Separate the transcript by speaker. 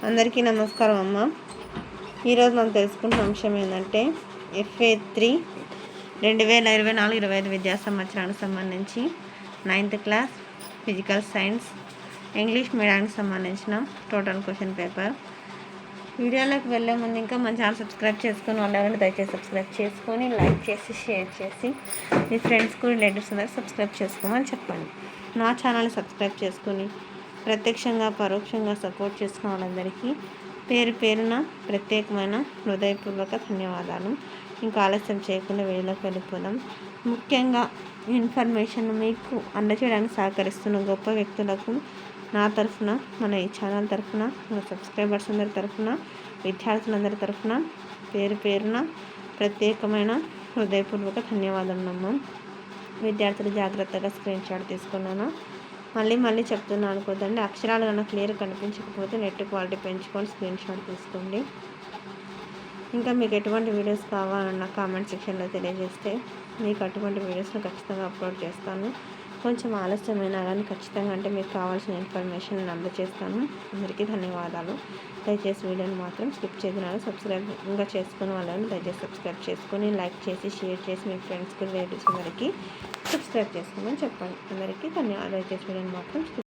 Speaker 1: అందరికీ నమస్కారం అమ్మ. ఈరోజు మనం తెలుసుకుంటున్న అంశం ఏంటంటే FA3 2024-25 విద్యా సంవత్సరానికి సంబంధించి 9th class physical science English మీడియానికి సంబంధించిన టోటల్ క్వశ్చన్ పేపర్. వీడియోలోకి వెళ్ళే ముందు ఇంకా మన ఛానల్ సబ్స్క్రైబ్ చేసుకొని వాళ్ళని దయచేసి సబ్స్క్రైబ్ చేసుకొని లైక్ చేసి షేర్ చేసి మీ ఫ్రెండ్స్కు రిలేటివ్స్ అందరికి సబ్స్క్రైబ్ చేసుకోమని చెప్పండి. నా ఛానల్ని సబ్స్క్రైబ్ చేసుకొని ప్రత్యక్షంగా పరోక్షంగా సపోర్ట్ చేసిన వాళ్ళందరికీ పేరు పేరున ప్రత్యేకమైన హృదయపూర్వక ధన్యవాదాలు. ఇంకా ఆలస్యం చేయకుండా వీడియోలోకి వెళ్ళిపోదాం. ముఖ్యంగా ఇన్ఫర్మేషన్ మీకు అందజేయడానికి సహకరిస్తున్న గొప్ప వ్యక్తులకు నా తరఫున, మన ఈ ఛానల్ తరఫున, మన సబ్స్క్రైబర్స్ అందరి తరఫున, విద్యార్థులందరి తరఫున పేరు పేరున ప్రత్యేకమైన హృదయపూర్వక ధన్యవాదములమ్మ. విద్యార్థులు జాగ్రత్తగా స్క్రీన్ షాట్ తీసుకున్నాను. మళ్ళీ చెప్తున్నాను అనుకోదండి. అక్షరాలు కన్నా క్లియర్ కనిపించకపోతే నెట్ క్వాలిటీ పెంచుకొని స్క్రీన్ షాట్ తీసుకోండి. ఇంకా మీకు ఎటువంటి వీడియోస్ కావాలన్నా కామెంట్ సెక్షన్లో తెలియజేస్తే మీకు అటువంటి వీడియోస్ని ఖచ్చితంగా అప్లోడ్ చేస్తాను. కొంచెం ఆలస్యమైనా కానీ ఖచ్చితంగా అంటే మీకు కావాల్సిన ఇన్ఫర్మేషన్ నేను అందజేస్తాను. అందరికీ ధన్యవాదాలు. దయచేసి వీడియోని మాత్రం స్కిప్ చేయకుండా సబ్స్క్రైబ్ ఇంకా చేసుకుని వాళ్ళని దయచేసి సబ్స్క్రైబ్ చేసుకొని లైక్ చేసి షేర్ చేసి మీ ఫ్రెండ్స్కి రిలేటివ్స్ అందరికీ సబ్స్క్రైబ్ చేసుకోమని చెప్పండి. అందరికీ ధన్యవాదాలు. దయచేసి వీడియోని మాత్రం